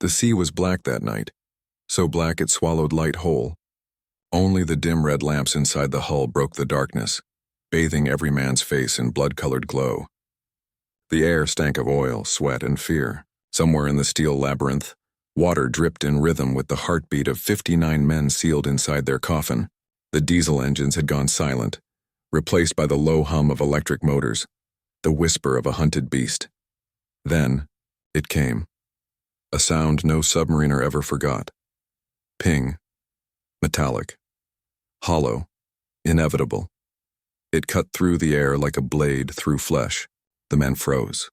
The sea was black that night, so black it swallowed light whole. Only the dim red lamps inside the hull broke the darkness, bathing every man's face in blood-colored glow. The air stank of oil, sweat, and fear. Somewhere in the steel labyrinth, water dripped in rhythm with the heartbeat of 59 men sealed inside their coffin. The diesel engines had gone silent, replaced by the low hum of electric motors, the whisper of a hunted beast. Then, it came. A sound no submariner ever forgot. Ping. Metallic. Hollow. Inevitable. It cut through the air like a blade through flesh. The men froze.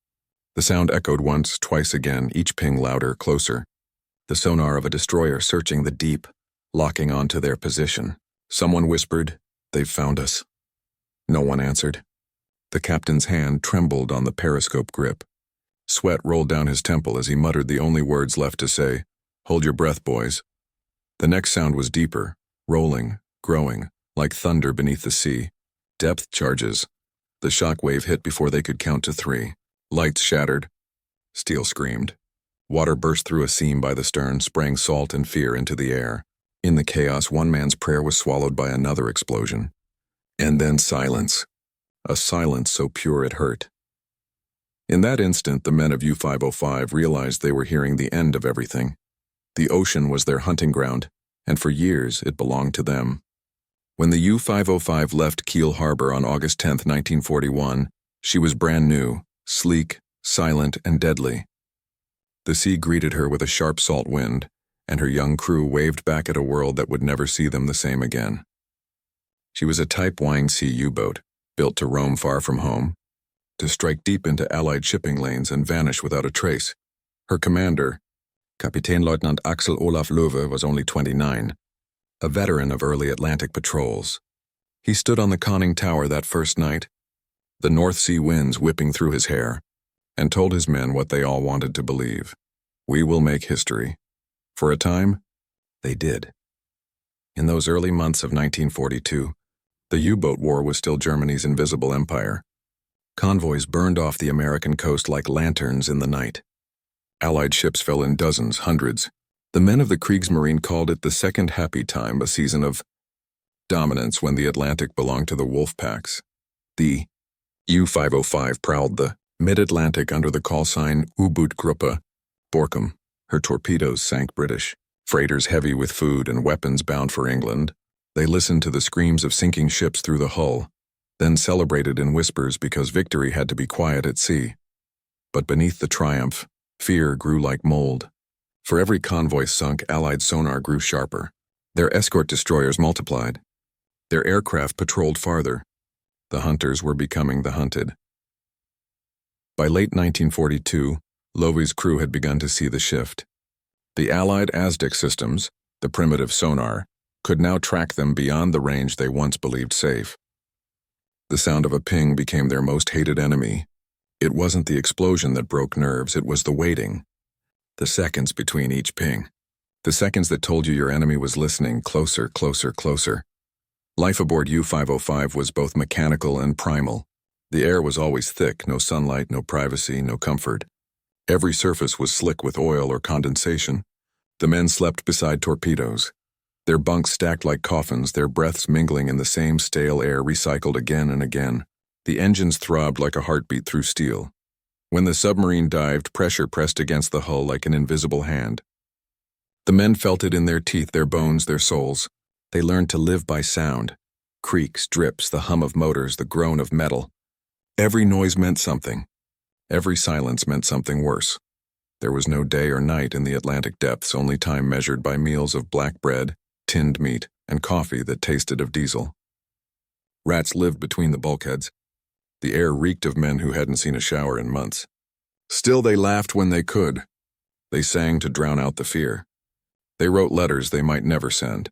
The sound echoed once, twice again, each ping louder, closer. The sonar of a destroyer searching the deep, locking onto their position. Someone whispered, "They've found us." No one answered. The captain's hand trembled on the periscope grip. Sweat rolled down his temple as he muttered the only words left to say, "Hold your breath, boys." The next sound was deeper, rolling, growing, like thunder beneath the sea. Depth charges. The shock wave hit before they could count to 3. Lights shattered. Steel screamed. Water burst through a seam by the stern, spraying salt and fear into the air. In the chaos, one man's prayer was swallowed by another explosion. And then silence. A silence so pure it hurt. In that instant, the men of U-505 realized they were hearing the end of everything. The ocean was their hunting ground, and for years it belonged to them. When the U-505 left Kiel Harbor on August 10, 1941, she was brand new, sleek, silent, and deadly. The sea greeted her with a sharp salt wind, and her young crew waved back at a world that would never see them the same again. She was a Type Y-C U-boat, built to roam far from home, to strike deep into Allied shipping lanes and vanish without a trace. Her commander, Kapitänleutnant Axel Olaf Löwe, was only 29, a veteran of early Atlantic patrols. He stood on the conning tower that first night, the North Sea winds whipping through his hair, and told his men what they all wanted to believe. We will make history. For a time, they did. In those early months of 1942, the U-boat war was still Germany's invisible empire. Convoys burned off the American coast like lanterns in the night. Allied ships fell in dozens, hundreds. The men of the Kriegsmarine called it the second happy time, a season of dominance when the Atlantic belonged to the wolf packs. The U-505 prowled the mid-Atlantic under the call sign U-Boot-Gruppe Borkum. Her torpedoes sank British freighters heavy with food and weapons bound for England. They listened to the screams of sinking ships through the hull, then celebrated in whispers because victory had to be quiet at sea. But beneath the triumph, fear grew like mold. For every convoy sunk, Allied sonar grew sharper. Their escort destroyers multiplied. Their aircraft patrolled farther. The hunters were becoming the hunted. By late 1942, Löwe's crew had begun to see the shift. The Allied ASDIC systems, the primitive sonar, could now track them beyond the range they once believed safe. The sound of a ping became their most hated enemy. It wasn't the explosion that broke nerves, it was the waiting. The seconds between each ping. The seconds that told you your enemy was listening, closer, closer, closer. Life aboard U-505 was both mechanical and primal. The air was always thick, no sunlight, no privacy, no comfort. Every surface was slick with oil or condensation. The men slept beside torpedoes. Their bunks stacked like coffins, their breaths mingling in the same stale air recycled again and again. The engines throbbed like a heartbeat through steel. When the submarine dived, pressure pressed against the hull like an invisible hand. The men felt it in their teeth, their bones, their souls. They learned to live by sound. Creaks, drips, the hum of motors, the groan of metal. Every noise meant something. Every silence meant something worse. There was no day or night in the Atlantic depths, only time measured by meals of black bread, tinned meat, and coffee that tasted of diesel. Rats lived between the bulkheads. The air reeked of men who hadn't seen a shower in months. Still, they laughed when they could. They sang to drown out the fear. They wrote letters they might never send.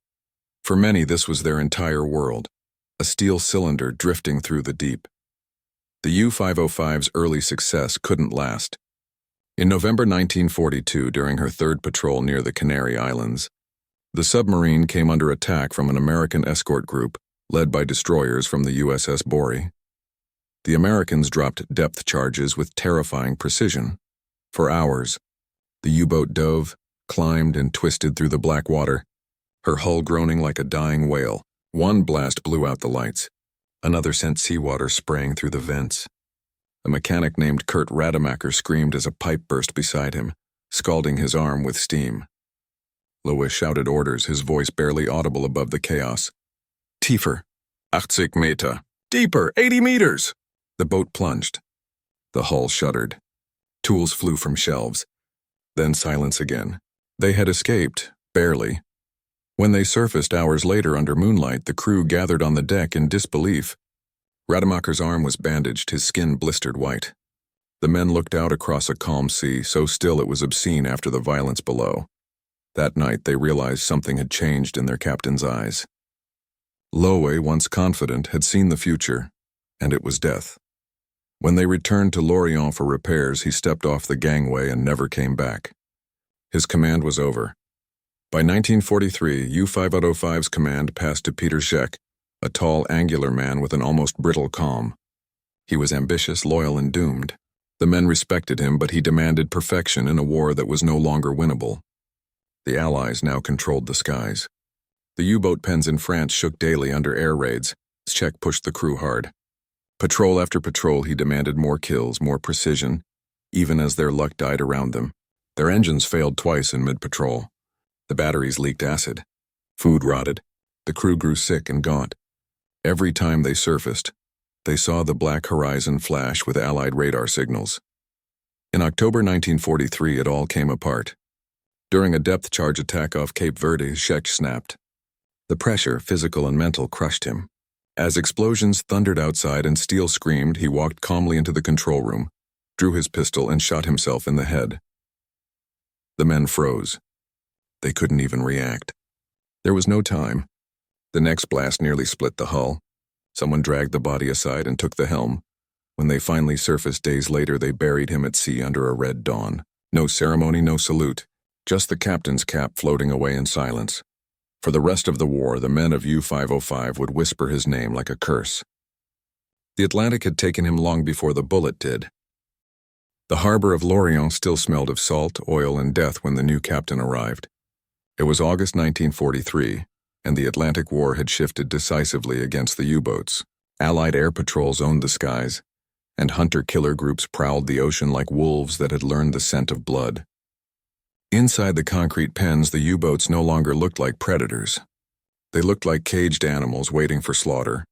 For many, this was their entire world, a steel cylinder drifting through the deep. The U-505's early success couldn't last. In November 1942, during her third patrol near the Canary Islands, the submarine came under attack from an American escort group led by destroyers from the USS Guadalcanal. The Americans dropped depth charges with terrifying precision. For hours, the U-boat dove, climbed and twisted through the black water, her hull groaning like a dying whale. One blast blew out the lights. Another sent seawater spraying through the vents. A mechanic named Kurt Rademacher screamed as a pipe burst beside him, scalding his arm with steam. Lois shouted orders, his voice barely audible above the chaos. Tiefer, 80 Meter. Deeper, 80 meters! The boat plunged. The hull shuddered. Tools flew from shelves. Then silence again. They had escaped, barely. When they surfaced hours later under moonlight, the crew gathered on the deck in disbelief. Rademacher's arm was bandaged, his skin blistered white. The men looked out across a calm sea, so still it was obscene after the violence below. That night they realized something had changed in their captain's eyes. Lowe, once confident, had seen the future, and it was death. When they returned to Lorient for repairs, he stepped off the gangway and never came back. His command was over. By 1943, U-505's command passed to Peter Scheck, a tall, angular man with an almost brittle calm. He was ambitious, loyal, and doomed. The men respected him, but he demanded perfection in a war that was no longer winnable. The Allies now controlled the skies. The U-boat pens in France shook daily under air raids. Scheck pushed the crew hard. Patrol after patrol, he demanded more kills, more precision, even as their luck died around them. Their engines failed twice in mid-patrol. The batteries leaked acid. Food rotted. The crew grew sick and gaunt. Every time they surfaced, they saw the black horizon flash with Allied radar signals. In October 1943, it all came apart. During a depth charge attack off Cape Verde, Scheck snapped. The pressure, physical and mental, crushed him. As explosions thundered outside and steel screamed, he walked calmly into the control room, drew his pistol, and shot himself in the head. The men froze. They couldn't even react. There was no time. The next blast nearly split the hull. Someone dragged the body aside and took the helm. When they finally surfaced days later, they buried him at sea under a red dawn. No ceremony, no salute. Just the captain's cap floating away in silence. For the rest of the war, the men of U-505 would whisper his name like a curse. The Atlantic had taken him long before the bullet did. The harbor of Lorient still smelled of salt, oil, and death when the new captain arrived. It was August 1943, and the Atlantic War had shifted decisively against the U-boats. Allied air patrols owned the skies, and hunter-killer groups prowled the ocean like wolves that had learned the scent of blood. Inside the concrete pens, the U-boats no longer looked like predators. They looked like caged animals waiting for slaughter.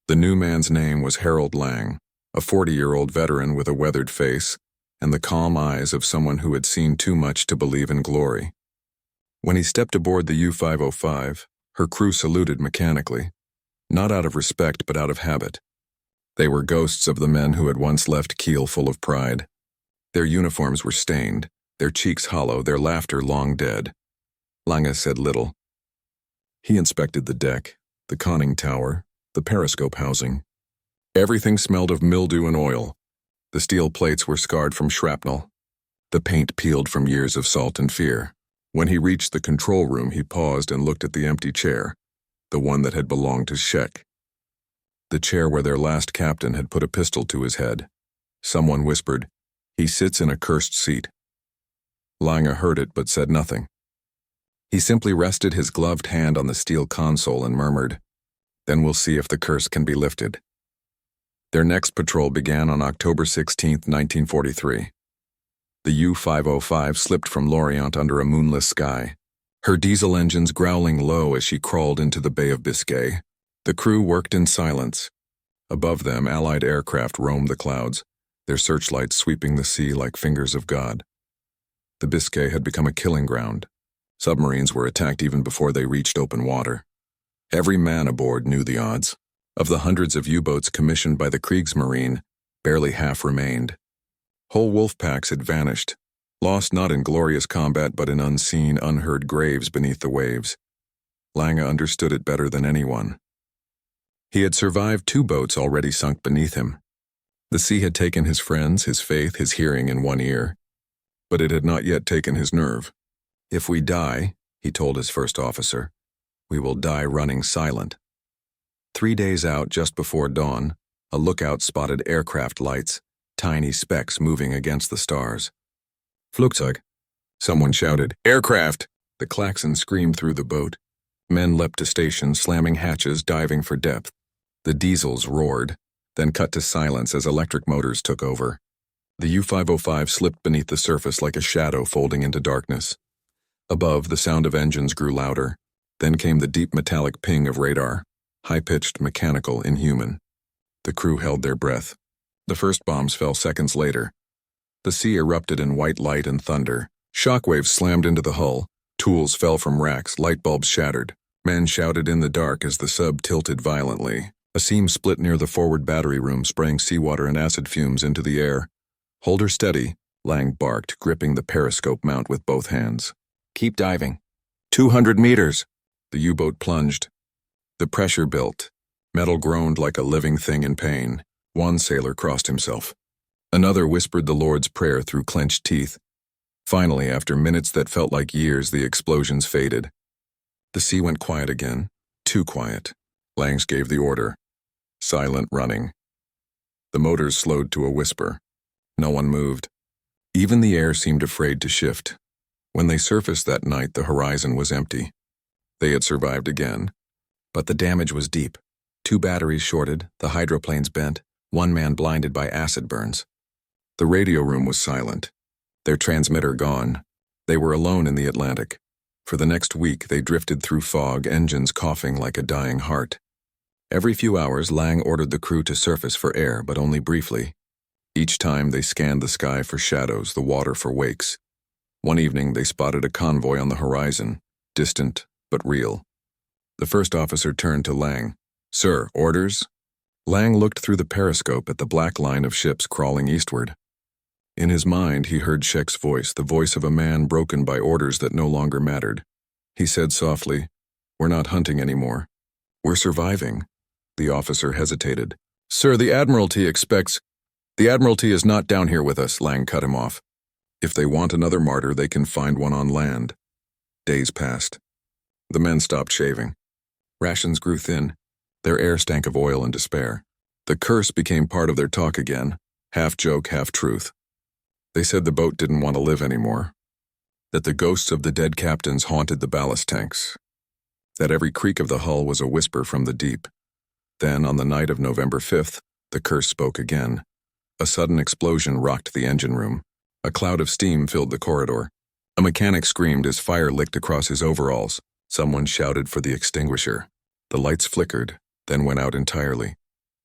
The new man's name was Harold Lang, a 40-year-old veteran with a weathered face and the calm eyes of someone who had seen too much to believe in glory. When he stepped aboard the U-505, her crew saluted mechanically, not out of respect but out of habit. They were ghosts of the men who had once left Kiel full of pride. Their uniforms were stained, their cheeks hollow, their laughter long dead. Lange said little. He inspected the deck, the conning tower, the periscope housing. Everything smelled of mildew and oil. The steel plates were scarred from shrapnel. The paint peeled from years of salt and fear. When he reached the control room, he paused and looked at the empty chair, the one that had belonged to Scheck. The chair where their last captain had put a pistol to his head. Someone whispered, "He sits in a cursed seat." Lange heard it but said nothing. He simply rested his gloved hand on the steel console and murmured, "Then we'll see if the curse can be lifted." Their next patrol began on October 16, 1943. The U-505 slipped from Lorient under a moonless sky, her diesel engines growling low as she crawled into the Bay of Biscay. The crew worked in silence. Above them, Allied aircraft roamed the clouds, their searchlights sweeping the sea like fingers of God. The Biscay had become a killing ground. Submarines were attacked even before they reached open water. Every man aboard knew the odds. Of the hundreds of U-boats commissioned by the Kriegsmarine, barely half remained. Whole wolf packs had vanished, lost not in glorious combat but in unseen, unheard graves beneath the waves. Lange understood it better than anyone. He had survived 2 boats already sunk beneath him. The sea had taken his friends, his faith, his hearing in one ear, but it had not yet taken his nerve. "If we die," he told his first officer, "we will die running silent." 3 days out, just before dawn, a lookout spotted aircraft lights, tiny specks moving against the stars. "Flugzeug," Someone shouted, "Aircraft!" The klaxon screamed through the boat. Men leapt to station, slamming hatches, diving for depth. The diesels roared, then cut to silence as electric motors took over. The U-505 slipped beneath the surface like a shadow folding into darkness. Above, the sound of engines grew louder. Then came the deep metallic ping of radar, high-pitched, mechanical, inhuman. The crew held their breath. The first bombs fell seconds later. The sea erupted in white light and thunder. Shockwaves slammed into the hull. Tools fell from racks, light bulbs shattered. Men shouted in the dark as the sub tilted violently. A seam split near the forward battery room, spraying seawater and acid fumes into the air. "Hold her steady," Lang barked, gripping the periscope mount with both hands. "Keep diving. 200 meters." The U-boat plunged. The pressure built. Metal groaned like a living thing in pain. One sailor crossed himself. Another whispered the Lord's Prayer through clenched teeth. Finally, after minutes that felt like years, the explosions faded. The sea went quiet again. Too quiet. Langs gave the order. Silent running. The motors slowed to a whisper. No one moved. Even the air seemed afraid to shift. When they surfaced that night, the horizon was empty. They had survived again. But the damage was deep. 2 batteries shorted, the hydroplanes bent, 1 man blinded by acid burns. The radio room was silent. Their transmitter gone. They were alone in the Atlantic. For the next week, they drifted through fog, engines coughing like a dying heart. Every few hours, Lang ordered the crew to surface for air, but only briefly. Each time, they scanned the sky for shadows, the water for wakes. One evening, they spotted a convoy on the horizon, distant but real. The first officer turned to Lang. "Sir, orders?" Lang looked through the periscope at the black line of ships crawling eastward. In his mind, he heard Sheck's voice, the voice of a man broken by orders that no longer mattered. He said softly, "We're not hunting anymore. We're surviving." The officer hesitated. "Sir, the Admiralty expects—" "The Admiralty is not down here with us," Lang cut him off. "If they want another martyr, they can find one on land." Days passed. The men stopped shaving. Rations grew thin. Their air stank of oil and despair. The curse became part of their talk again, half joke, half truth. They said the boat didn't want to live anymore, that the ghosts of the dead captains haunted the ballast tanks, that every creak of the hull was a whisper from the deep. Then, on the night of November 5th, the curse spoke again. A sudden explosion rocked the engine room. A cloud of steam filled the corridor. A mechanic screamed as fire licked across his overalls. Someone shouted for the extinguisher. The lights flickered, then went out entirely.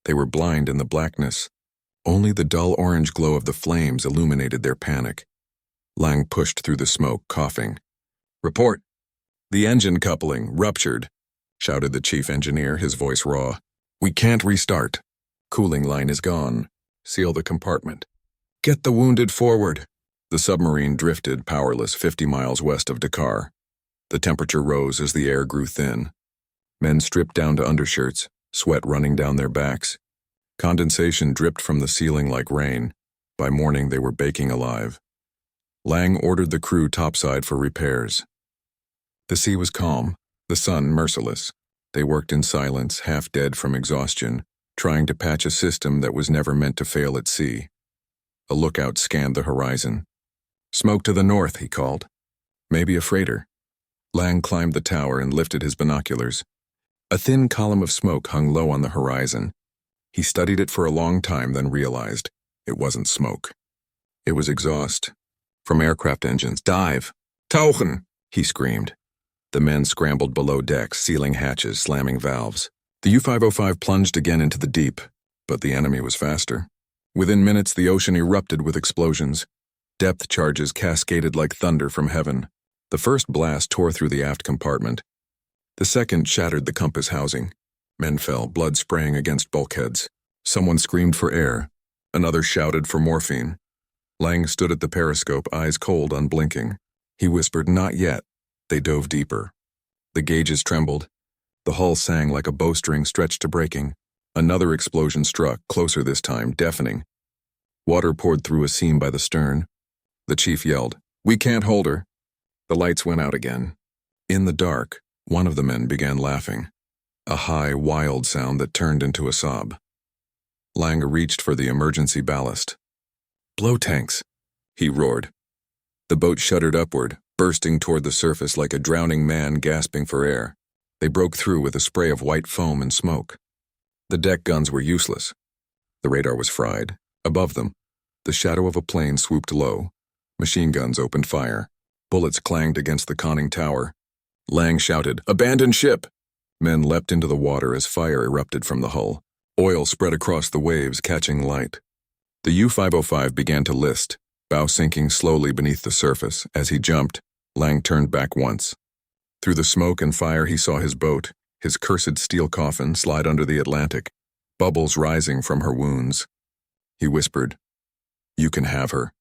They were blind in the blackness. Only the dull orange glow of the flames illuminated their panic. Lang pushed through the smoke, coughing. "Report." "The engine coupling ruptured," shouted the chief engineer, his voice raw. "We can't restart. Cooling line is gone. Seal the compartment. Get the wounded forward." The submarine drifted, powerless, 50 miles west of Dakar. The temperature rose as the air grew thin. Men stripped down to undershirts, sweat running down their backs. Condensation dripped from the ceiling like rain. By morning, they were baking alive. Lang ordered the crew topside for repairs. The sea was calm, the sun merciless. They worked in silence, half dead from exhaustion, trying to patch a system that was never meant to fail at sea. A lookout scanned the horizon. "Smoke to the north," he called. "Maybe a freighter." Lang climbed the tower and lifted his binoculars. A thin column of smoke hung low on the horizon. He studied it for a long time, then realized it wasn't smoke. It was exhaust. From aircraft engines. "Dive! Tauchen!" he screamed. The men scrambled below decks, sealing hatches, slamming valves. The U-505 plunged again into the deep, but the enemy was faster. Within minutes, the ocean erupted with explosions. Depth charges cascaded like thunder from heaven. The first blast tore through the aft compartment. The second shattered the compass housing. Men fell, blood spraying against bulkheads. Someone screamed for air. Another shouted for morphine. Lang stood at the periscope, eyes cold, unblinking. He whispered, "Not yet." They dove deeper. The gauges trembled. The hull sang like a bowstring stretched to breaking. Another explosion struck, closer this time, deafening. Water poured through a seam by the stern. The chief yelled, "We can't hold her." The lights went out again. In the dark, one of the men began laughing. A high, wild sound that turned into a sob. Lang reached for the emergency ballast. "Blow tanks," he roared. The boat shuddered upward, bursting toward the surface like a drowning man gasping for air. They broke through with a spray of white foam and smoke. The deck guns were useless. The radar was fried. Above them, the shadow of a plane swooped low. Machine guns opened fire. Bullets clanged against the conning tower. Lang shouted, "Abandon ship!" Men leapt into the water as fire erupted from the hull. Oil spread across the waves, catching light. The U-505 began to list, bow sinking slowly beneath the surface. As he jumped, Lang turned back once. Through the smoke and fire he saw his boat, his cursed steel coffin, slide under the Atlantic, bubbles rising from her wounds. He whispered, "You can have her."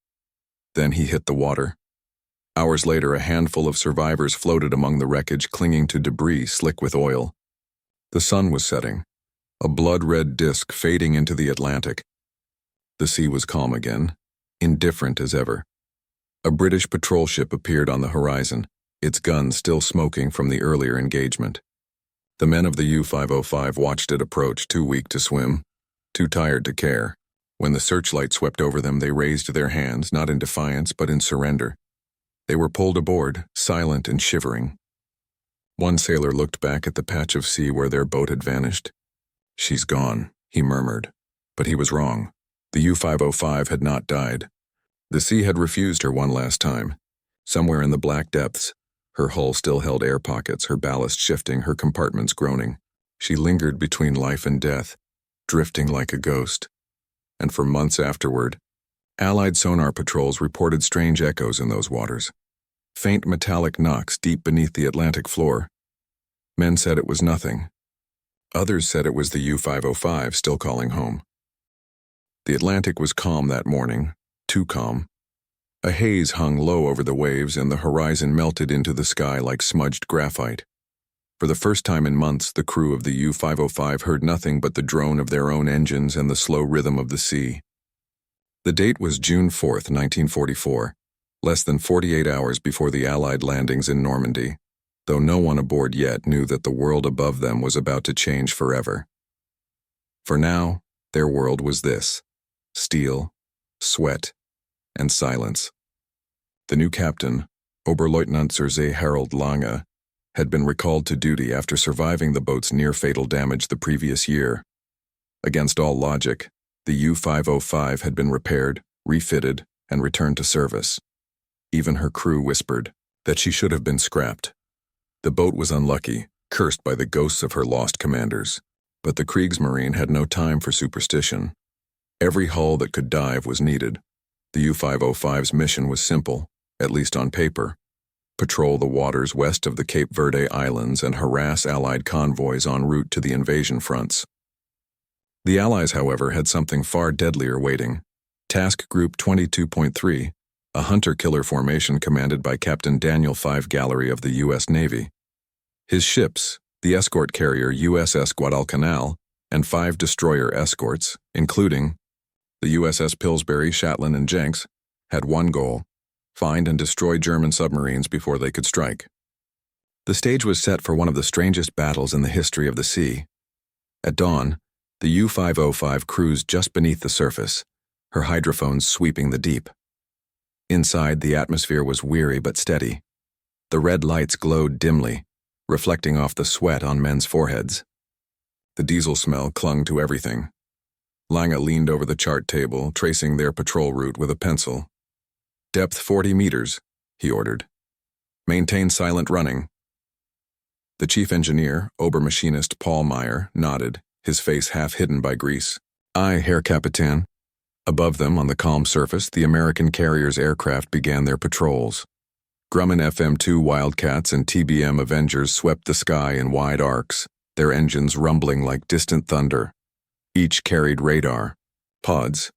Then he hit the water. Hours later, a handful of survivors floated among the wreckage, clinging to debris slick with oil. The sun was setting, a blood-red disk fading into the Atlantic. The sea was calm again, indifferent as ever. A British patrol ship appeared on the horizon, its guns still smoking from the earlier engagement. The men of the U-505 watched it approach, too weak to swim, too tired to care. When the searchlight swept over them, they raised their hands, not in defiance, but in surrender. They were pulled aboard, silent and shivering. One sailor looked back at the patch of sea where their boat had vanished. "She's gone," he murmured. But he was wrong. The U-505 had not died. The sea had refused her one last time. Somewhere in the black depths, her hull still held air pockets, her ballast shifting, her compartments groaning. She lingered between life and death, drifting like a ghost. And for months afterward, Allied sonar patrols reported strange echoes in those waters. Faint metallic knocks deep beneath the Atlantic floor. Men said it was nothing. Others said it was the U-505 still calling home. The Atlantic was calm that morning, too calm. A haze hung low over the waves and the horizon melted into the sky like smudged graphite. For the first time in months, the crew of the U-505 heard nothing but the drone of their own engines and the slow rhythm of the sea. The date was June 4th, 1944, less than 48 hours before the Allied landings in Normandy, though no one aboard yet knew that the world above them was about to change forever. For now, their world was this: steel, sweat, and silence. The new captain, Oberleutnant Sir Harold Lange, had been recalled to duty after surviving the boat's near-fatal damage the previous year. Against all logic, the U-505 had been repaired, refitted, and returned to service. Even her crew whispered that she should have been scrapped. The boat was unlucky, cursed by the ghosts of her lost commanders. But the Kriegsmarine had no time for superstition. Every hull that could dive was needed. The U-505's mission was simple, at least on paper: patrol the waters west of the Cape Verde Islands and harass Allied convoys en route to the invasion fronts. The Allies, however, had something far deadlier waiting. Task Group 22.3, a hunter-killer formation commanded by Captain Daniel 5 Gallery of the U.S. Navy. His ships, the escort carrier USS Guadalcanal, and 5 destroyer escorts, including the USS Pillsbury, Shetland, and Jenks, had one goal: find and destroy German submarines before they could strike. The stage was set for one of the strangest battles in the history of the sea. At dawn, the U-505 cruised just beneath the surface, her hydrophones sweeping the deep. Inside, the atmosphere was weary but steady. The red lights glowed dimly, reflecting off the sweat on men's foreheads. The diesel smell clung to everything. Lange leaned over the chart table, tracing their patrol route with a pencil. "Depth 40 meters, he ordered. "Maintain silent running." The chief engineer, Obermaschinist Paul Meyer, nodded, his face half hidden by grease. "Aye, Herr Kapitän." Above them, on the calm surface, the American carrier's aircraft began their patrols. Grumman FM-2 Wildcats and TBM Avengers swept the sky in wide arcs, their engines rumbling like distant thunder. Each carried radar, pods,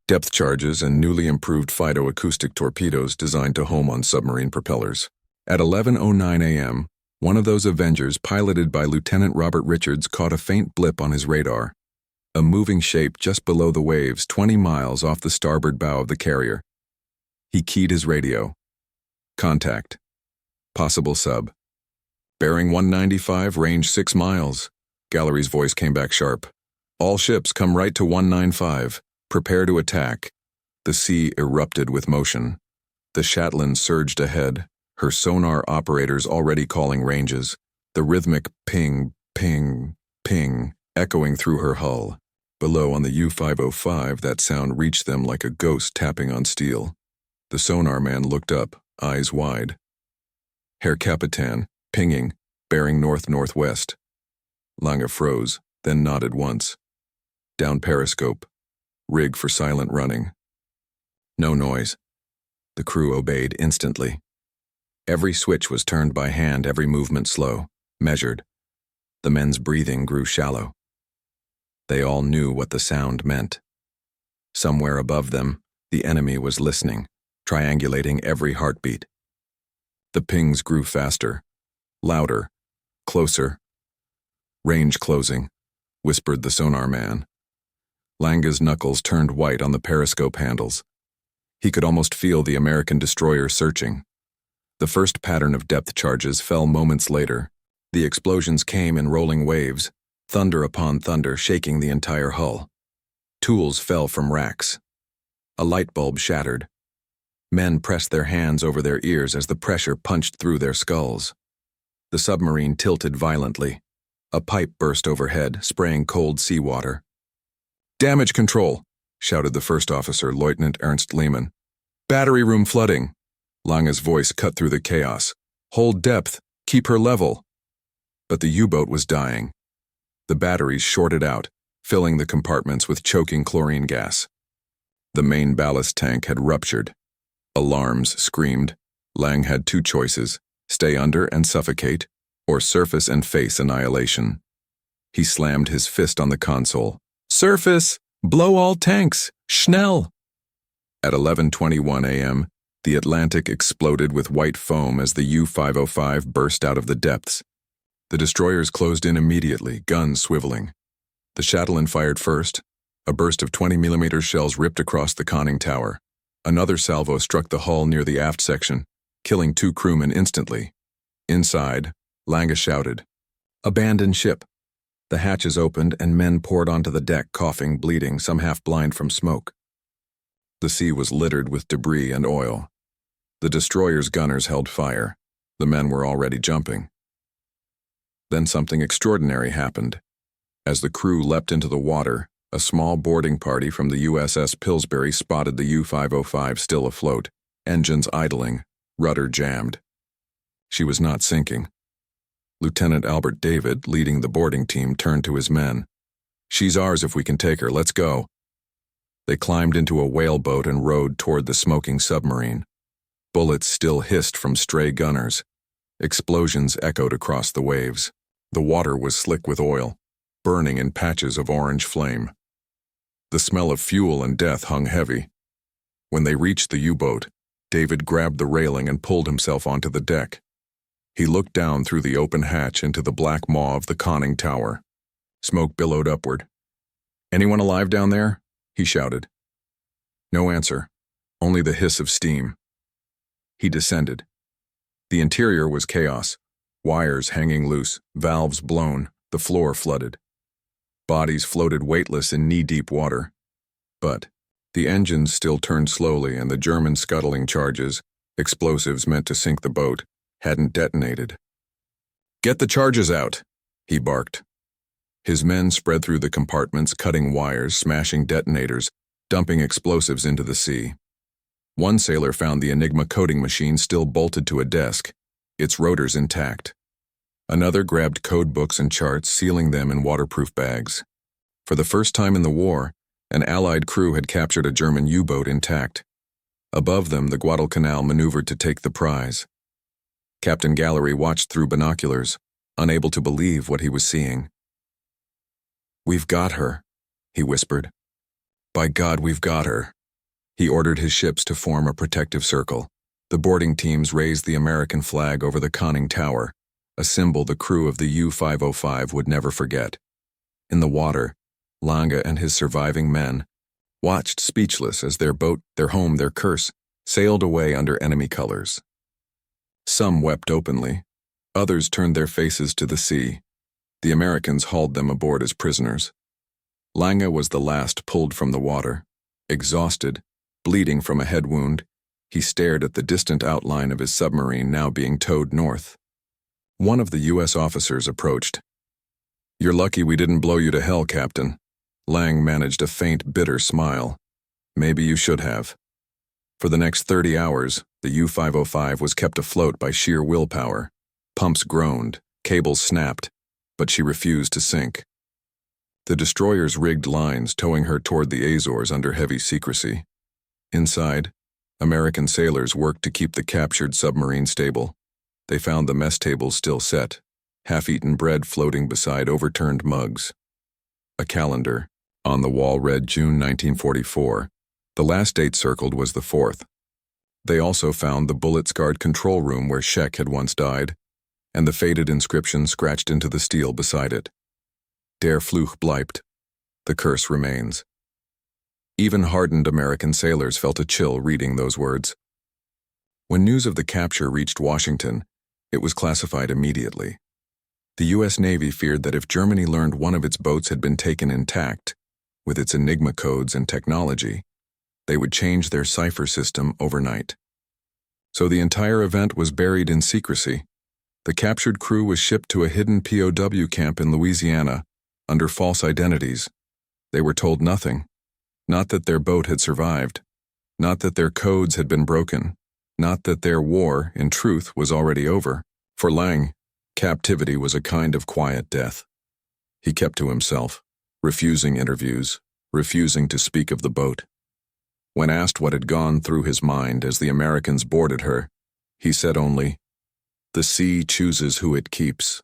depth charges, and newly improved phytoacoustic torpedoes designed to home on submarine propellers. At 11:09 a.m., one of those Avengers, piloted by Lieutenant Robert Richards, caught a faint blip on his radar. A moving shape just below the waves, 20 miles off the starboard bow of the carrier. He keyed his radio. Contact. Possible sub. Bearing 195, range 6 miles. Gallery's voice came back sharp. All ships come right to 195. Prepare to attack. The sea erupted with motion. The Shetland surged ahead, her sonar operators already calling ranges, the rhythmic ping, ping, ping echoing through her hull. Below on the U-505, that sound reached them like a ghost tapping on steel. The sonar man looked up, eyes wide. Herr Capitan, pinging, bearing north-northwest. Lange froze, then nodded once. Down periscope. Rig for silent running. No noise. The crew obeyed instantly. Every switch was turned by hand, every movement slow, measured. The men's breathing grew shallow. They all knew what the sound meant. Somewhere above them, the enemy was listening, triangulating every heartbeat. The pings grew faster, louder, closer. Range closing, whispered the sonar man. Lange's knuckles turned white on the periscope handles. He could almost feel the American destroyer searching. The first pattern of depth charges fell moments later. The explosions came in rolling waves, thunder upon thunder shaking the entire hull. Tools fell from racks. A light bulb shattered. Men pressed their hands over their ears as the pressure punched through their skulls. The submarine tilted violently. A pipe burst overhead, spraying cold seawater. "Damage control," shouted the first officer, Lieutenant Ernst Lehmann. "Battery room flooding." Lange's voice cut through the chaos. "Hold depth. Keep her level." But the U-boat was dying. The batteries shorted out, filling the compartments with choking chlorine gas. The main ballast tank had ruptured. Alarms screamed. Lange had two choices: stay under and suffocate, or surface and face annihilation. He slammed his fist on the console. "Surface! Blow all tanks! Schnell!" At 11:21 a.m., the Atlantic exploded with white foam as the U-505 burst out of the depths. The destroyers closed in immediately, guns swiveling. The Shetland fired first. A burst of 20mm shells ripped across the conning tower. Another salvo struck the hull near the aft section, killing 2 crewmen instantly. Inside, Lange shouted, "Abandon ship." The hatches opened and men poured onto the deck, coughing, bleeding, some half blind from smoke. The sea was littered with debris and oil. The destroyer's gunners held fire. The men were already jumping. Then something extraordinary happened. As the crew leapt into the water, a small boarding party from the USS Pillsbury spotted the U-505 still afloat, engines idling, rudder jammed. She was not sinking. Lieutenant Albert David, leading the boarding team, turned to his men. "She's ours if we can take her. Let's go." They climbed into a whaleboat and rowed toward the smoking submarine. Bullets still hissed from stray gunners. Explosions echoed across the waves. The water was slick with oil, burning in patches of orange flame. The smell of fuel and death hung heavy. When they reached the U-boat, David grabbed the railing and pulled himself onto the deck. He looked down through the open hatch into the black maw of the conning tower. Smoke billowed upward. "Anyone alive down there?" he shouted. No answer, only the hiss of steam. He descended. The interior was chaos. Wires hanging loose, valves blown, the floor flooded. Bodies floated weightless in knee-deep water. But the engines still turned slowly, and the German scuttling charges, explosives meant to sink the boat, hadn't detonated. "Get the charges out," he barked. His men spread through the compartments, cutting wires, smashing detonators, dumping explosives into the sea. One sailor found the Enigma coding machine still bolted to a desk, its rotors intact. Another grabbed code books and charts, sealing them in waterproof bags. For the first time in the war, an Allied crew had captured a German U-boat intact. Above them, the Guadalcanal maneuvered to take the prize. Captain Gallery watched through binoculars, unable to believe what he was seeing. "We've got her," he whispered. "By God, we've got her." He ordered his ships to form a protective circle. The boarding teams raised the American flag over the conning tower, a symbol the crew of the U-505 would never forget. In the water, Lange and his surviving men watched speechless as their boat, their home, their curse, sailed away under enemy colors. Some wept openly. Others turned their faces to the sea. The Americans hauled them aboard as prisoners. Lange was the last pulled from the water. Exhausted, bleeding from a head wound, He stared at the distant outline of his submarine now being towed north. One of the U.S. officers approached. "You're lucky we didn't blow you to hell, Captain." Lang managed a faint, bitter smile. "Maybe you should have." For the next 30 hours, the U-505 was kept afloat by sheer willpower. Pumps groaned, cables snapped, but she refused to sink. The destroyers rigged lines towing her toward the Azores under heavy secrecy. Inside, American sailors worked to keep the captured submarine stable. They found the mess tables still set, half-eaten bread floating beside overturned mugs. A calendar. On the wall read June 1944. The last date circled was the 4th. They also found the bullet-scarred control room where Scheck had once died, and the faded inscription scratched into the steel beside it. Der Fluch bleibt. The curse remains. Even hardened American sailors felt a chill reading those words. When news of the capture reached Washington, it was classified immediately. The U.S. Navy feared that if Germany learned one of its boats had been taken intact, with its Enigma codes and technology, they would change their cipher system overnight. So the entire event was buried in secrecy. The captured crew was shipped to a hidden POW camp in Louisiana under false identities. They were told nothing. Not that their boat had survived. Not that their codes had been broken. Not that their war, in truth, was already over. For Lang, captivity was a kind of quiet death. He kept to himself, refusing interviews, refusing to speak of the boat. When asked what had gone through his mind as the Americans boarded her, he said only, "The sea chooses who it keeps."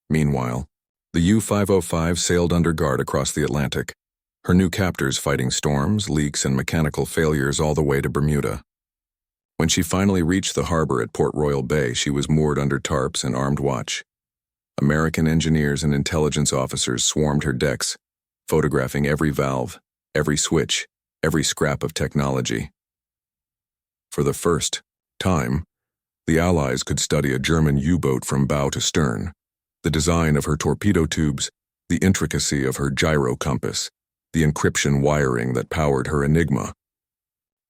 Meanwhile, the U-505 sailed under guard across the Atlantic, her new captors fighting storms, leaks, and mechanical failures all the way to Bermuda. When she finally reached the harbor at Port Royal Bay, she was moored under tarps and armed watch. American engineers and intelligence officers swarmed her decks, photographing every valve, every switch, every scrap of technology. For the first time, the Allies could study a German U-boat from bow to stern, the design of her torpedo tubes, the intricacy of her gyro compass, the encryption wiring that powered her Enigma.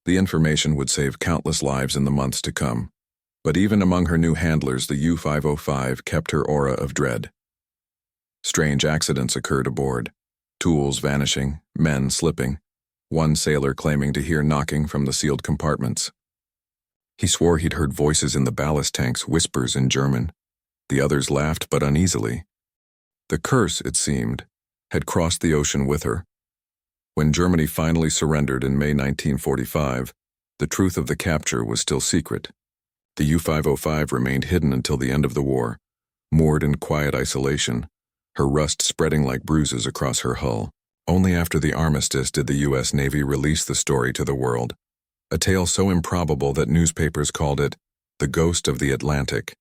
The information would save countless lives in the months to come, but even among her new handlers, the U-505 kept her aura of dread. Strange accidents occurred aboard, tools vanishing, men slipping, one sailor claiming to hear knocking from the sealed compartments. He swore he'd heard voices in the ballast tanks, whispers in German. The others laughed but uneasily. The curse, it seemed, had crossed the ocean with her. When Germany finally surrendered in May 1945, the truth of the capture was still secret. The U-505 remained hidden until the end of the war, moored in quiet isolation, her rust spreading like bruises across her hull. Only after the armistice did the U.S. Navy release the story to the world, a tale so improbable that newspapers called it the ghost of the Atlantic.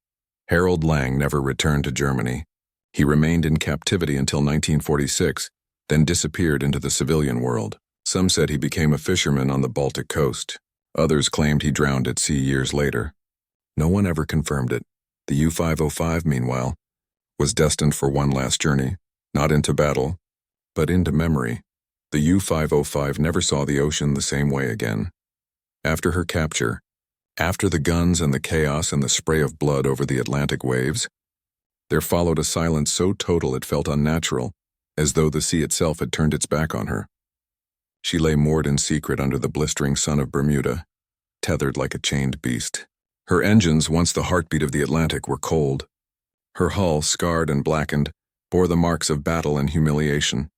Harold Lang never returned to Germany. He remained in captivity until 1946, then disappeared into the civilian world. Some said he became a fisherman on the Baltic coast. Others claimed he drowned at sea years later. No one ever confirmed it. The U-505, meanwhile, was destined for one last journey, not into battle, but into memory. The U-505 never saw the ocean the same way again. After her capture, after the guns and the chaos and the spray of blood over the Atlantic waves, there followed a silence so total it felt unnatural, as though the sea itself had turned its back on her. She lay moored in secret under the blistering sun of Bermuda, tethered like a chained beast. Her engines, once the heartbeat of the Atlantic, were cold. Her hull, scarred and blackened, bore the marks of battle and humiliation.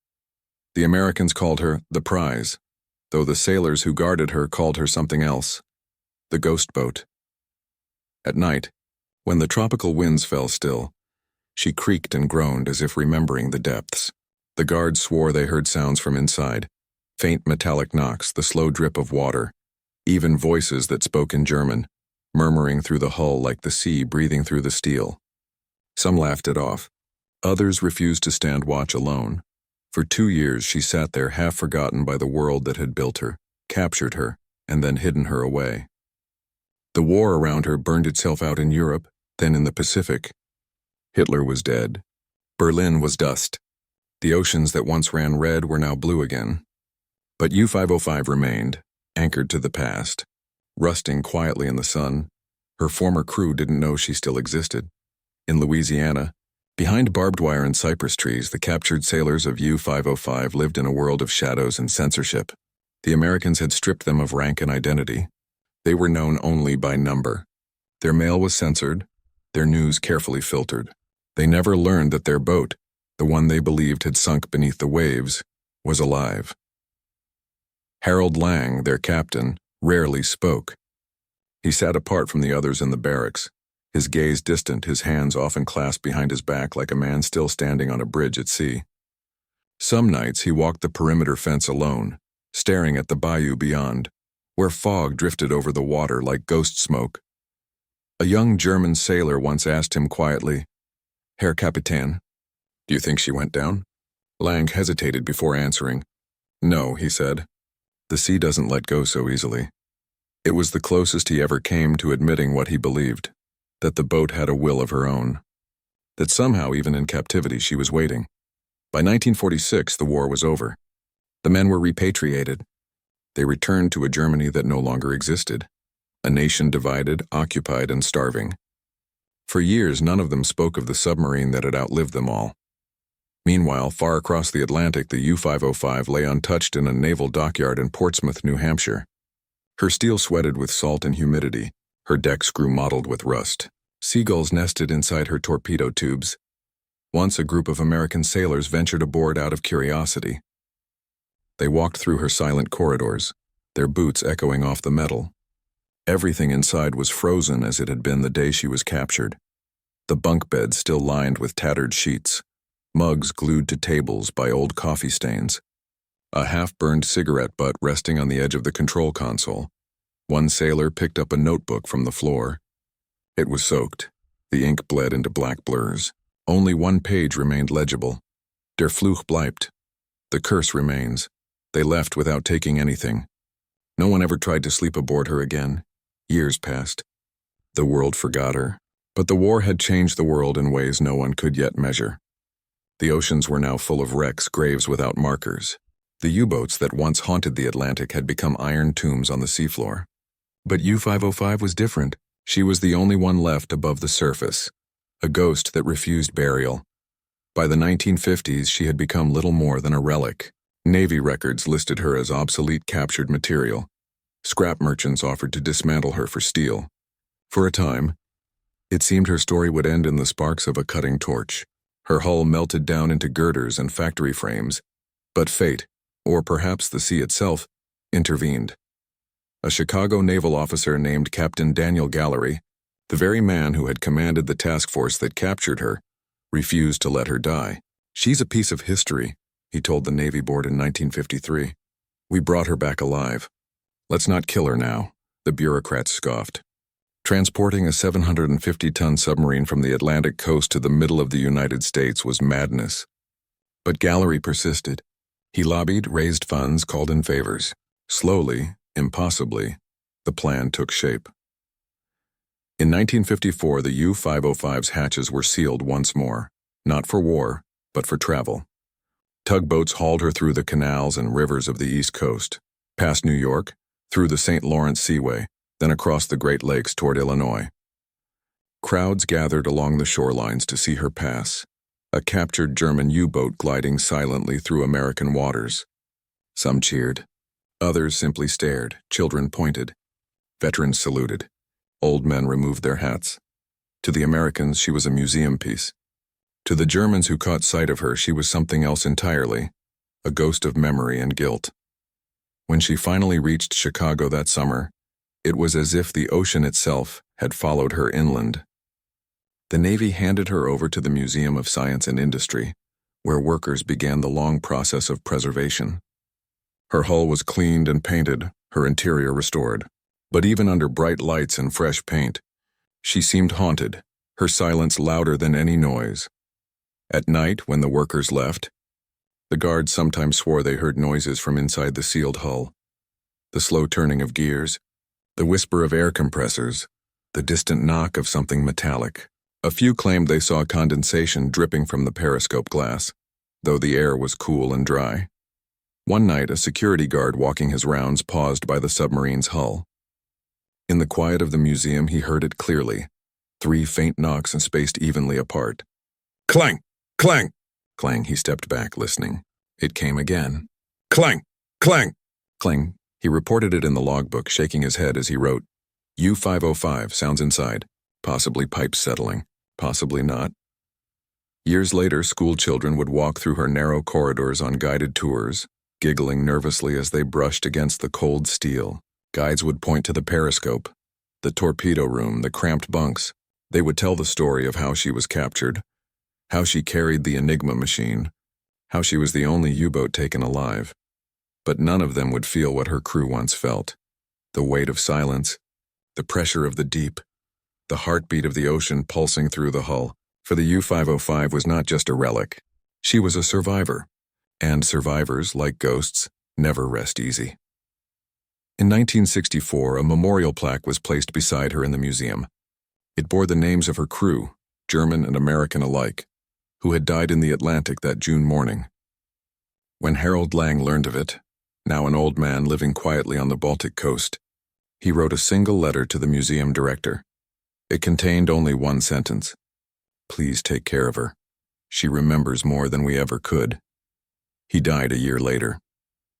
The Americans called her the prize, though the sailors who guarded her called her something else, the ghost boat. At night, when the tropical winds fell still, she creaked and groaned as if remembering the depths. The guards swore they heard sounds from inside, faint metallic knocks, the slow drip of water, even voices that spoke in German, murmuring through the hull like the sea breathing through the steel. Some laughed it off. Others refused to stand watch alone. For 2 years she sat there half forgotten by the world that had built her, captured her, and then hidden her away. The war around her burned itself out in Europe, then in the Pacific. Hitler was dead. Berlin was dust. The oceans that once ran red were now blue again. But U-505 remained, anchored to the past. rusting quietly in the sun. Her former crew didn't know she still existed. In Louisiana, behind barbed wire and cypress trees, the captured sailors of U-505 lived in a world of shadows and censorship. The Americans had stripped them of rank and identity. They were known only by number. Their mail was censored, their news carefully filtered. They never learned that their boat, the one they believed had sunk beneath the waves, was alive. Harold Lang, their captain, rarely spoke. He sat apart from the others in the barracks, his gaze distant, his hands often clasped behind his back like a man still standing on a bridge at sea. Some nights he walked the perimeter fence alone, staring at the bayou beyond, where fog drifted over the water like ghost smoke. A young German sailor once asked him quietly, "Herr Kapitän, do you think she went down?" Lang hesitated before answering. "No," he said. "The sea doesn't let go so easily." It was the closest he ever came to admitting what he believed, that the boat had a will of her own, that somehow even in captivity she was waiting. By 1946, the war was over. The men were repatriated. They returned to a Germany that no longer existed, a nation divided, occupied, and starving. For years, none of them spoke of the submarine that had outlived them all. Meanwhile, far across the Atlantic, the U-505 lay untouched in a naval dockyard in Portsmouth, New Hampshire. Her steel sweated with salt and humidity, her decks grew mottled with rust. Seagulls nested inside her torpedo tubes. Once a group of American sailors ventured aboard out of curiosity. They walked through her silent corridors, their boots echoing off the metal. Everything inside was frozen as it had been the day she was captured. The bunk beds still lined with tattered sheets, mugs glued to tables by old coffee stains. A half-burned cigarette butt resting on the edge of the control console. One sailor picked up a notebook from the floor. It was soaked. The ink bled into black blurs. Only one page remained legible. Der Fluch bleibt. The curse remains. They left without taking anything. No one ever tried to sleep aboard her again. Years passed. The world forgot her. But the war had changed the world in ways no one could yet measure. The oceans were now full of wrecks, graves without markers. The U-boats that once haunted the Atlantic had become iron tombs on the seafloor. But U-505 was different. She was the only one left above the surface, a ghost that refused burial. By the 1950s, she had become little more than a relic. Navy records listed her as obsolete captured material. Scrap merchants offered to dismantle her for steel. For a time, it seemed her story would end in the sparks of a cutting torch. Her hull melted down into girders and factory frames, but fate, or perhaps the sea itself, intervened. A Chicago naval officer named Captain Daniel Gallery, the very man who had commanded the task force that captured her, refused to let her die. "She's a piece of history," he told the Navy Board in 1953. "We brought her back alive. Let's not kill her now," the bureaucrats scoffed. Transporting a 750-ton submarine from the Atlantic coast to the middle of the United States was madness. But Gallery persisted. He lobbied, raised funds, called in favors. Slowly, impossibly, the plan took shape. In 1954, the U-505's hatches were sealed once more, not for war, but for travel. Tugboats hauled her through the canals and rivers of the East Coast, past New York, through the St. Lawrence Seaway, then across the Great Lakes toward Illinois. Crowds gathered along the shorelines to see her pass, a captured German U-boat gliding silently through American waters. Some cheered. Others simply stared. Children pointed. Veterans saluted. Old men removed their hats. To the Americans, she was a museum piece. To the Germans who caught sight of her, she was something else entirely, a ghost of memory and guilt. When she finally reached Chicago that summer, it was as if the ocean itself had followed her inland. The Navy handed her over to the Museum of Science and Industry, where workers began the long process of preservation. Her hull was cleaned and painted, her interior restored. But even under bright lights and fresh paint, she seemed haunted, her silence louder than any noise. At night, when the workers left, the guards sometimes swore they heard noises from inside the sealed hull. The slow turning of gears, the whisper of air compressors, the distant knock of something metallic. A few claimed they saw condensation dripping from the periscope glass, though the air was cool and dry. One night, a security guard walking his rounds paused by the submarine's hull. In the quiet of the museum, he heard it clearly. 3 faint knocks and spaced evenly apart. Clang! Clang! Clang, he stepped back, listening. It came again. Clang! Clang! Clang. He reported it in the logbook, shaking his head as he wrote, U-505, sounds inside. Possibly pipes settling. Possibly not. Years later, school children would walk through her narrow corridors on guided tours, giggling nervously as they brushed against the cold steel. Guides would point to the periscope, the torpedo room, the cramped bunks. They would tell the story of how she was captured, how she carried the Enigma machine, how she was the only U-boat taken alive. But none of them would feel what her crew once felt. The weight of silence, the pressure of the deep, the heartbeat of the ocean pulsing through the hull. For the U-505 was not just a relic. She was a survivor. And survivors, like ghosts, never rest easy. In 1964, a memorial plaque was placed beside her in the museum. It bore the names of her crew, German and American alike, who had died in the Atlantic that June morning. When Harold Lang learned of it, now an old man living quietly on the Baltic coast, he wrote a single letter to the museum director. It contained only one sentence. Please take care of her. She remembers more than we ever could. He died a year later.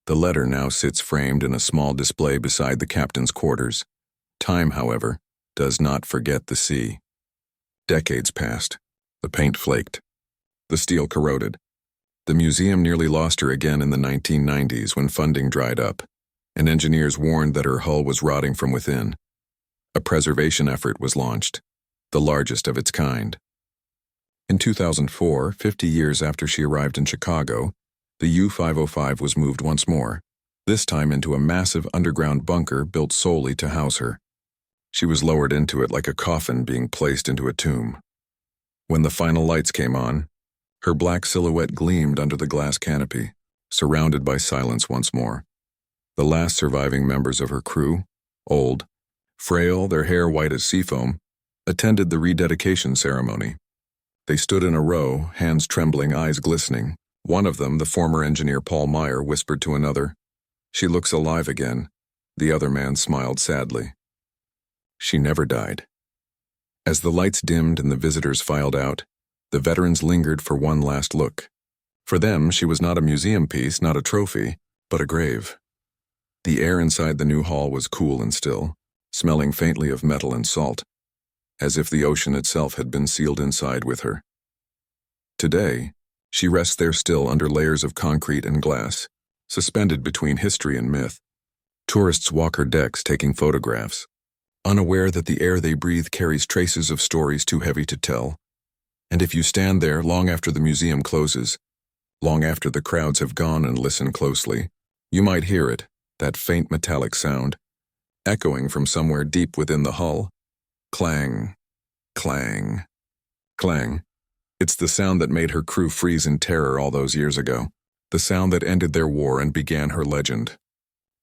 The letter now sits framed in a small display beside the captain's quarters. Time, however, does not forget the sea. Decades passed. The paint flaked. The steel corroded. The museum nearly lost her again in the 1990s when funding dried up, and engineers warned that her hull was rotting from within. A preservation effort was launched, the largest of its kind. In 2004, 50 years after she arrived in Chicago, the U-505 was moved once more, this time into a massive underground bunker built solely to house her. She was lowered into it like a coffin being placed into a tomb. When the final lights came on, her black silhouette gleamed under the glass canopy, surrounded by silence once more. The last surviving members of her crew, old, frail, their hair white as seafoam, attended the rededication ceremony. They stood in a row, hands trembling, eyes glistening. One of them, the former engineer Paul Meyer, whispered to another, "She looks alive again." The other man smiled sadly. She never died. As the lights dimmed and the visitors filed out, the veterans lingered for one last look. For them, she was not a museum piece, not a trophy, but a grave. The air inside the new hall was cool and still, smelling faintly of metal and salt, as if the ocean itself had been sealed inside with her. Today, she rests there still under layers of concrete and glass, suspended between history and myth. Tourists walk her decks taking photographs, unaware that the air they breathe carries traces of stories too heavy to tell. And if you stand there long after the museum closes, long after the crowds have gone and listen closely, you might hear it, that faint metallic sound, echoing from somewhere deep within the hull. Clang, clang, clang. It's the sound that made her crew freeze in terror all those years ago, the sound that ended their war and began her legend,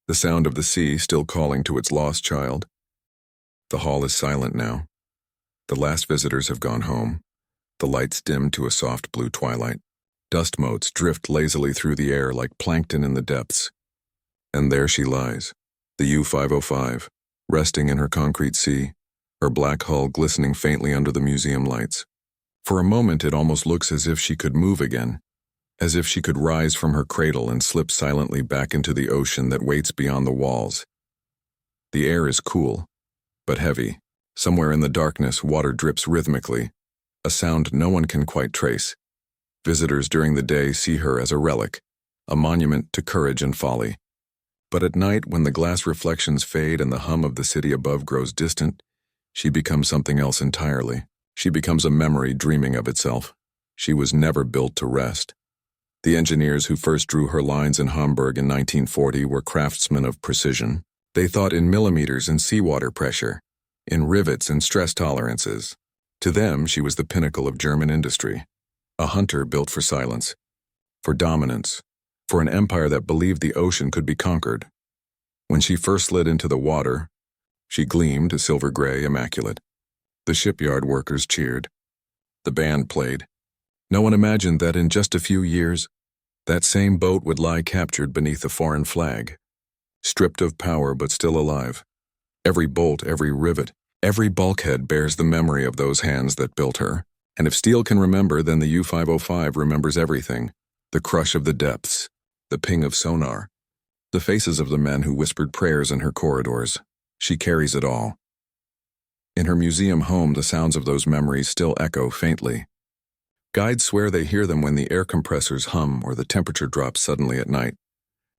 the sound of the sea still calling to its lost child. The hall is silent now. The last visitors have gone home. The lights dim to a soft blue twilight. Dust motes drift lazily through the air like plankton in the depths. And there she lies, the U-505, resting in her concrete sea, her black hull glistening faintly under the museum lights. For a moment it almost looks as if she could move again, as if she could rise from her cradle and slip silently back into the ocean that waits beyond the walls. The air is cool, but heavy. Somewhere in the darkness, water drips rhythmically, a sound no one can quite trace. Visitors during the day see her as a relic, a monument to courage and folly. But at night, when the glass reflections fade and the hum of the city above grows distant, she becomes something else entirely. She becomes a memory dreaming of itself. She was never built to rest. The engineers who first drew her lines in Hamburg in 1940 were craftsmen of precision. They thought in millimeters and seawater pressure, in rivets and stress tolerances. To them, she was the pinnacle of German industry, a hunter built for silence, for dominance, for an empire that believed the ocean could be conquered. When she first slid into the water, she gleamed, a silver gray, immaculate. The shipyard workers cheered. The band played. No one imagined that in just a few years, that same boat would lie captured beneath a foreign flag, stripped of power but still alive, Every bolt, every rivet, every bulkhead bears the memory of those hands that built her. And if steel can remember, then the U-505 remembers everything. The crush of the depths, the ping of sonar, the faces of the men who whispered prayers in her corridors. She carries it all. In her museum home, the sounds of those memories still echo faintly. Guides swear they hear them when the air compressors hum or the temperature drops suddenly at night.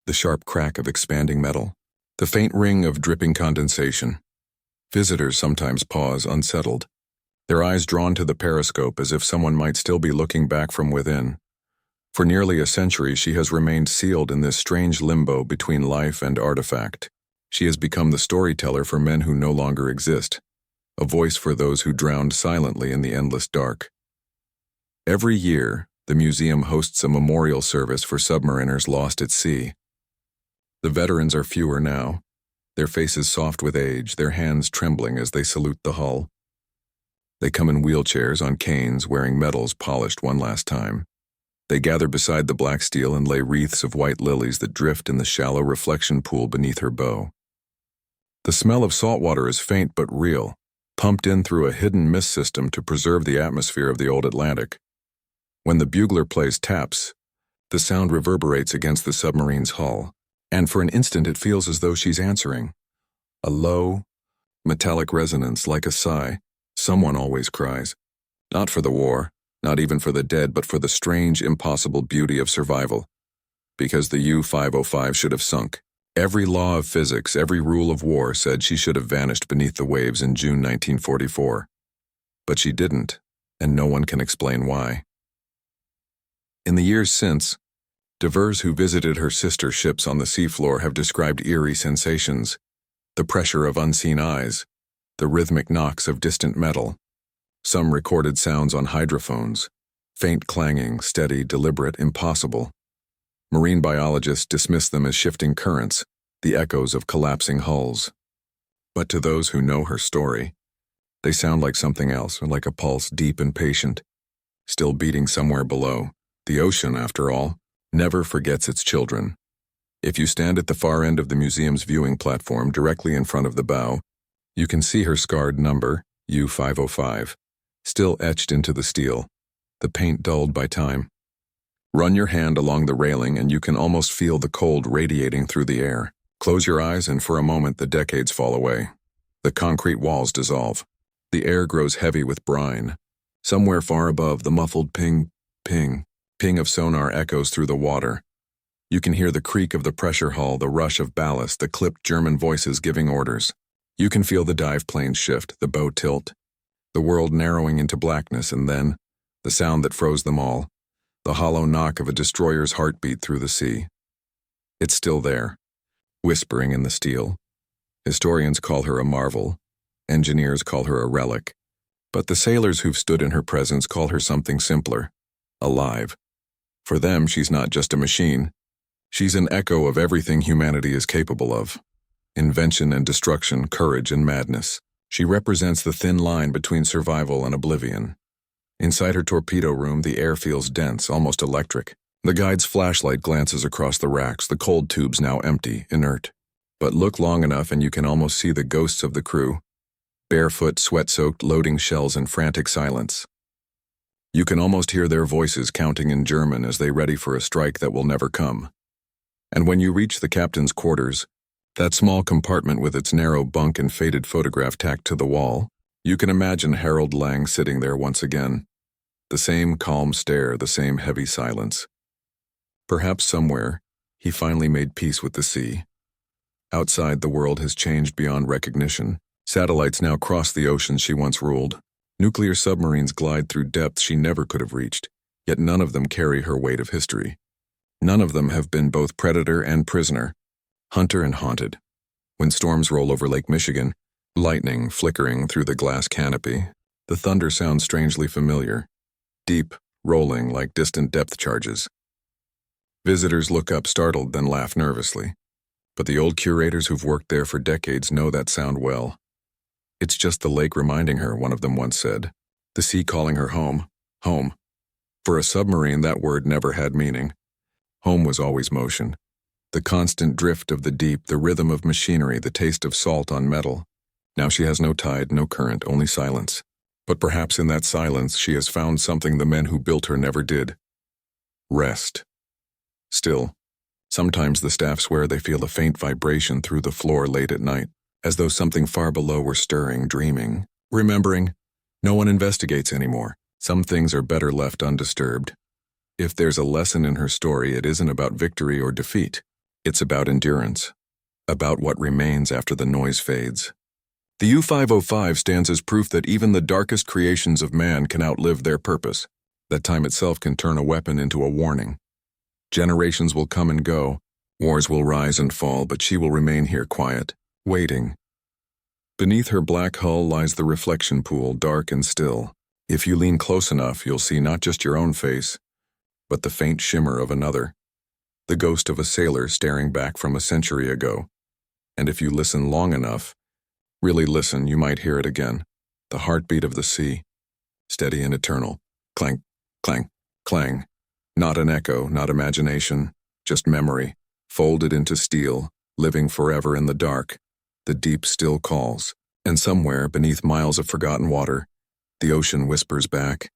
The sharp crack of expanding metal, the faint ring of dripping condensation. Visitors sometimes pause, unsettled, their eyes drawn to the periscope as if someone might still be looking back from within. For nearly a century, she has remained sealed in this strange limbo between life and artifact. She has become the storyteller for men who no longer exist, a voice for those who drowned silently in the endless dark. Every year, the museum hosts a memorial service for submariners lost at sea. The veterans are fewer now, their faces soft with age, their hands trembling as they salute the hull. They come in wheelchairs on canes, wearing medals polished one last time. They gather beside the black steel and lay wreaths of white lilies that drift in the shallow reflection pool beneath her bow. The smell of salt water is faint but real, pumped in through a hidden mist system to preserve the atmosphere of the old Atlantic. When the bugler plays taps, the sound reverberates against the submarine's hull, and for an instant it feels as though she's answering. A low, metallic resonance like a sigh. Someone always cries. Not for the war, not even for the dead, but for the strange, impossible beauty of survival. Because the U-505 should have sunk. Every law of physics, every rule of war said she should have vanished beneath the waves in June 1944. But she didn't, and no one can explain why. In the years since, divers who visited her sister ships on the seafloor have described eerie sensations, the pressure of unseen eyes, the rhythmic knocks of distant metal. Some recorded sounds on hydrophones, faint clanging, steady, deliberate, impossible. Marine biologists dismiss them as shifting currents, the echoes of collapsing hulls. But to those who know her story, they sound like something else, like a pulse deep and patient, still beating somewhere below. The ocean, after all, never forgets its children. If you stand at the far end of the museum's viewing platform directly in front of the bow, you can see her scarred number, U-505, still etched into the steel, the paint dulled by time. Run your hand along the railing and you can almost feel the cold radiating through the air. Close your eyes and for a moment the decades fall away. The concrete walls dissolve. The air grows heavy with brine. Somewhere far above, the muffled ping, ping, ping of sonar echoes through the water. You can hear the creak of the pressure hull, the rush of ballast, the clipped German voices giving orders. You can feel the dive planes shift, the bow tilt, the world narrowing into blackness, and then, the sound that froze them all, the hollow knock of a destroyer's heartbeat through the sea. It's still there, whispering in the steel. Historians call her a marvel. Engineers call her a relic. But the sailors who've stood in her presence call her something simpler, alive. For them, she's not just a machine. She's an echo of everything humanity is capable of. Invention and destruction, courage and madness. She represents the thin line between survival and oblivion. Inside her torpedo room, the air feels dense, almost electric. The guide's flashlight glances across the racks, the cold tubes now empty, inert. But look long enough and you can almost see the ghosts of the crew. Barefoot, sweat-soaked, loading shells in frantic silence. You can almost hear their voices counting in German as they ready for a strike that will never come. And when you reach the captain's quarters, that small compartment with its narrow bunk and faded photograph tacked to the wall, you can imagine Harold Lang sitting there once again. The same calm stare, the same heavy silence. Perhaps somewhere, he finally made peace with the sea. Outside, the world has changed beyond recognition. Satellites now cross the oceans she once ruled. Nuclear submarines glide through depths she never could have reached, yet none of them carry her weight of history. None of them have been both predator and prisoner, hunter and haunted. When storms roll over Lake Michigan, lightning flickering through the glass canopy, the thunder sounds strangely familiar, deep, rolling like distant depth charges. Visitors look up startled, then laugh nervously. But the old curators who've worked there for decades know that sound well. It's just the lake reminding her, one of them once said. The sea calling her home. Home. For a submarine, that word never had meaning. Home was always motion. The constant drift of the deep, the rhythm of machinery, the taste of salt on metal. Now she has no tide, no current, only silence. But perhaps in that silence she has found something the men who built her never did. Rest. Still, sometimes the staff swear they feel a faint vibration through the floor late at night, as though something far below were stirring, dreaming, remembering. No one investigates anymore. Some things are better left undisturbed. If there's a lesson in her story, it isn't about victory or defeat. It's about endurance, about what remains after the noise fades. The U-505 stands as proof that even the darkest creations of man can outlive their purpose, that time itself can turn a weapon into a warning. Generations will come and go, wars will rise and fall, but she will remain here quiet, waiting. Beneath her black hull lies the reflection pool, dark and still. If you lean close enough, you'll see not just your own face, but the faint shimmer of another, the ghost of a sailor staring back from a century ago. And if you listen long enough, really listen, you might hear it again, the heartbeat of the sea, steady and eternal, clank, clank, clang. Not an echo, not imagination, just memory, folded into steel, living forever in the dark. The deep still calls, and somewhere beneath miles of forgotten water, the ocean whispers back,